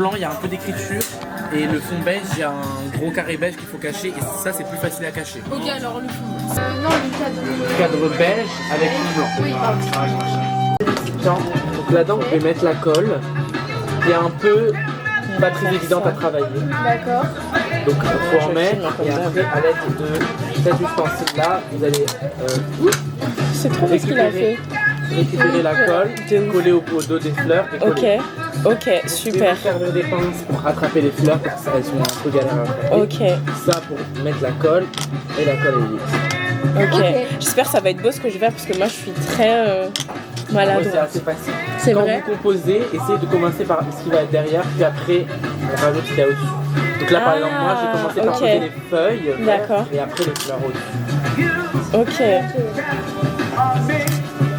blanc, il y a un peu d'écriture. Et le fond beige, il y a un gros carré beige qu'il faut cacher. Et ça, c'est plus facile à cacher. Ok, alors le fond. Non, le cadre. Le cadre beige avec fond blanc. Oui, pardon. Donc là-dedans, vous pouvez mettre la colle. Qui est un peu pas très évidente à travailler. D'accord. Donc il faut en mettre. Et après, à l'aide de cet ustensile-là, vous allez C'est trop bien ce qu'il a fait. récupérer la colle, coller au dos des fleurs et coller. Ok, super. Servir des pinces pour attraper les fleurs parce qu'elles sont un peu galères à attraper. Ok, Ça pour mettre la colle et la colle est lisse. ok. Ok. J'espère que ça va être beau ce que je vais faire parce que moi je suis très maladroite. C'est assez facile. C'est Quand vrai. vous composez, essayez de commencer par ce qui va être derrière, puis après on rajoute ce qu'il y a au-dessus. Donc là par exemple moi j'ai commencé par ok. poser les feuilles vertes D'accord. et après les fleurs au-dessus. Ok.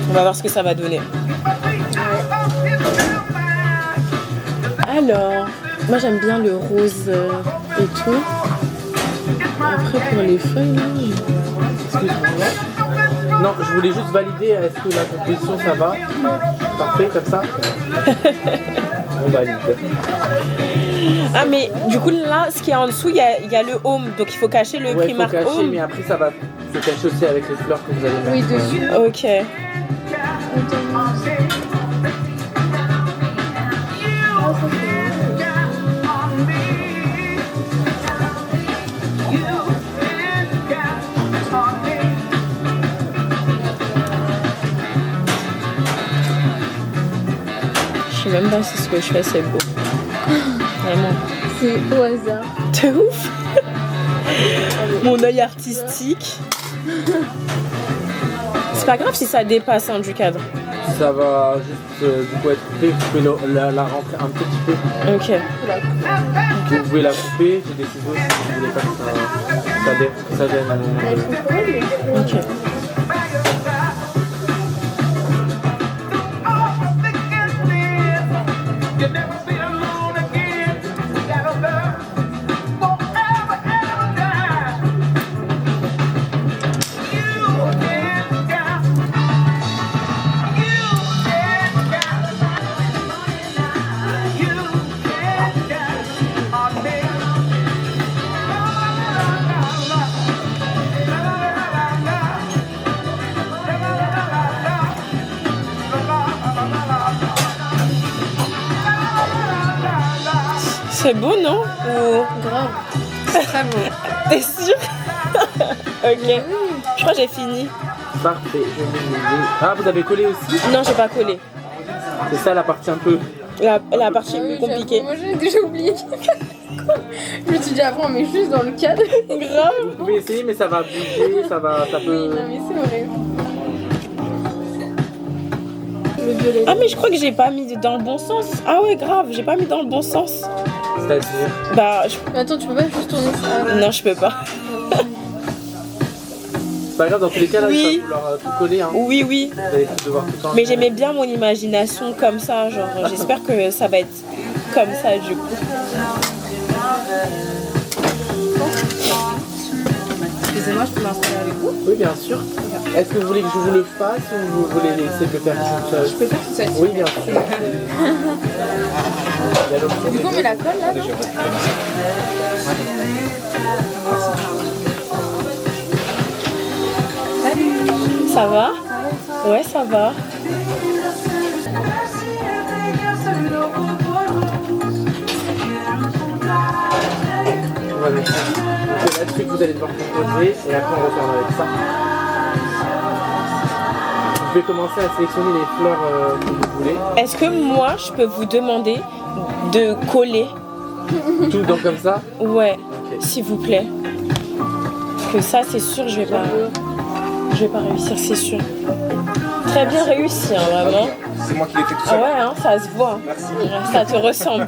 On va voir ce que ça va donner. Alors, moi j'aime bien le rose et tout. Après pour les feuilles, là, Excuse-moi. Non, je voulais juste valider est-ce que la composition ça va. Parfait comme ça. On valide. Ah mais du coup là, ce qui est en dessous, il y a le home, donc il faut cacher le Ouais, il faut primark cacher, home. mais après ça va se cacher aussi avec les fleurs que vous allez mettre. Oui, dessus. Ok. Je sais même pas si ce que je fais c'est beau. Vraiment. C'est au hasard. De ouf. Mon œil artistique. C'est pas grave si ça dépasse hein, du cadre. Ça va juste du coup être coupé, vous pouvez la rentrer un petit peu. Ok. Vous pouvez la couper, j'ai des ciseaux si vous voulez pas que ça gêne. Ok. C'est beau non? Ou... Grave. C'est très beau. T'es sûr? Ok. Je crois que j'ai fini. Parfait, je vais vous aider. Ah, vous avez collé aussi? Non, j'ai pas collé. C'est ça la partie un peu. La partie Ah oui, plus compliquée. Moi j'ai déjà oublié. Je me suis dit après on met juste dans le cadre. Grave. Vous pouvez essayer, mais ça va bouger, ça Oui, peut. non mais c'est vrai. Le violet. Ah mais je crois que j'ai pas mis dans le bon sens. Ah ouais grave, j'ai pas mis dans le bon sens. C'est-à-dire. Bah Mais attends, tu peux pas juste tourner ça. non je peux pas. C'est pas grave, dans tous les cas, là, Oui. il va falloir tout coller. Hein. Oui oui. Vous allez devoir tout changer. Mais j'aimais bien mon imagination comme ça, genre j'espère que ça va être comme ça du coup. Excusez-moi, je peux m'installer avec vous? Oui, bien sûr. Est-ce que vous voulez que je vous le fasse ou vous voulez laisser le faire toute seule? Je peux faire tout ça. Oui, bien sûr. Il y a l'option Du coup on met la colle là, non? Ça va? Ouais ça va. On va mettre ça. Donc là-dessus, vous allez devoir composer et après on referme avec ça. Vous pouvez commencer à sélectionner les fleurs que vous voulez. Est-ce que moi je peux vous demander de coller? Tout donc comme ça. Ouais, Ok. s'il vous plaît. Parce que ça c'est sûr je vais pas réussir, c'est sûr. Très bien réussi hein, vraiment. C'est moi qui l'ai fait tout Ah seul. ouais hein, ça se voit. Merci. Ça te ressemble.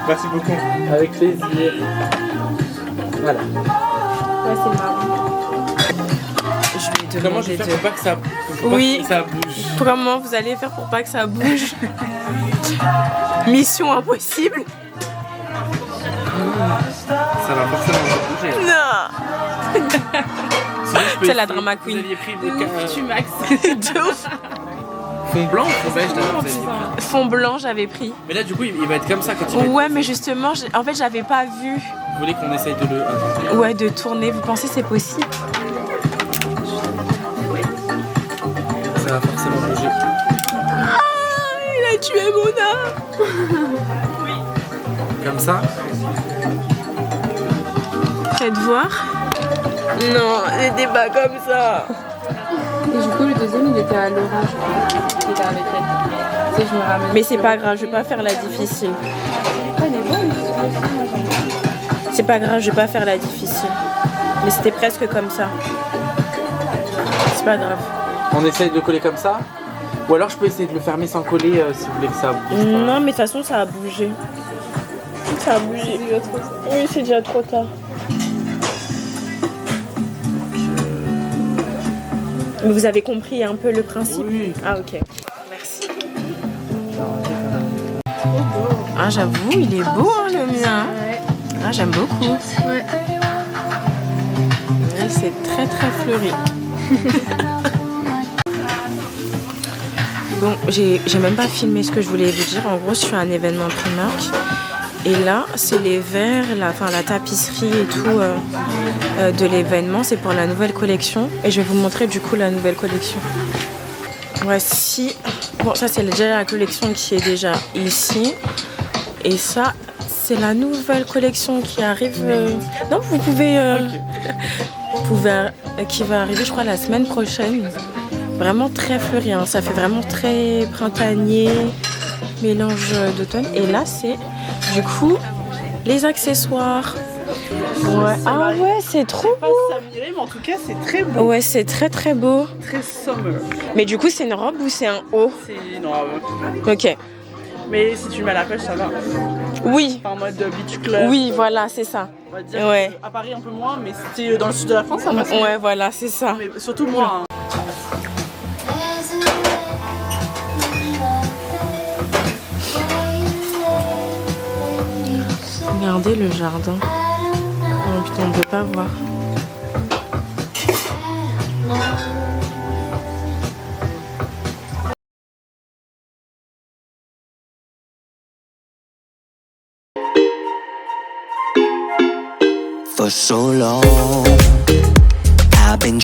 Merci beaucoup. Avec plaisir. Voilà. Ouais, c'est marrant. Je vais Comment je fais pour pas que ça, Oui. que ça bouge? Comment vous allez faire pour pas que ça bouge? Mission impossible? Ça va forcément bouger. Non. Sinon, je peux C'est la essayer. drama Vous queen. aviez pris Tu max. De ouf. Fond blanc ou fond beige d'ailleurs, vous avez dit. Fond blanc, j'avais pris. Mais là, du coup, il va être comme ça quand il va être- Ouais, mais justement, en fait, j'avais pas vu. Vous voulez qu'on essaye de le... Ouais, de tourner. Vous pensez que c'est possible? Ça va forcément bouger. Ah, il a tué Mona. Comme ça. Faites voir. Non, c'était pas comme ça. Et du coup, le deuxième, il était à l'orange. Il était avec elle. Tu sais, je me ramène. Mais c'est pas grave, je vais pas faire la difficile. Ah, il est bon, C'est pas grave, je vais pas faire la difficile. Mais c'était presque comme ça. C'est pas grave. On essaye de le coller comme ça. Ou alors je peux essayer de le fermer sans coller si vous voulez que ça bouge pas. Non, mais de toute façon, ça a bougé. Ça a bougé. Oui, c'est déjà trop tard. Mais vous avez compris un peu le principe? Oui. Ah, ok. Merci. Ah, j'avoue, il est beau, hein, le mien. Ouais. Ah, j'aime beaucoup. Ouais. Oui, c'est très très fleuri. Bon, j'ai même pas filmé ce que je voulais vous dire. En gros, je suis à un événement Primark. Et là, c'est les verres, la tapisserie et tout de l'événement. C'est pour la nouvelle collection. Et je vais vous montrer du coup la nouvelle collection. Voici. Bon, ça c'est déjà la collection qui est déjà ici. Et ça, c'est la nouvelle collection qui arrive. Non, vous pouvez. Qui va arriver, je crois, la semaine prochaine. Vraiment très fleuri. Hein. Ça fait vraiment très printanier, mélange d'automne. Et là, c'est du coup les accessoires. Ouais. Ah ouais, c'est trop beau. Ça m'irait, mais en tout cas, c'est très beau, Ouais, c'est très très beau. très summer. Mais du coup, c'est une robe ou c'est un haut? C'est non, Ok. mais si tu mets à la pêche, ça va. Oui. Pas en mode beach club. Oui, voilà, c'est ça. On va dire Ouais. à Paris un peu moins, mais c'était dans le sud de la France, ça passe. Ouais, voilà, c'est ça. Mais surtout moi. Hein. Regardez le jardin. Oh putain, on ne peut pas voir. For so long, I've been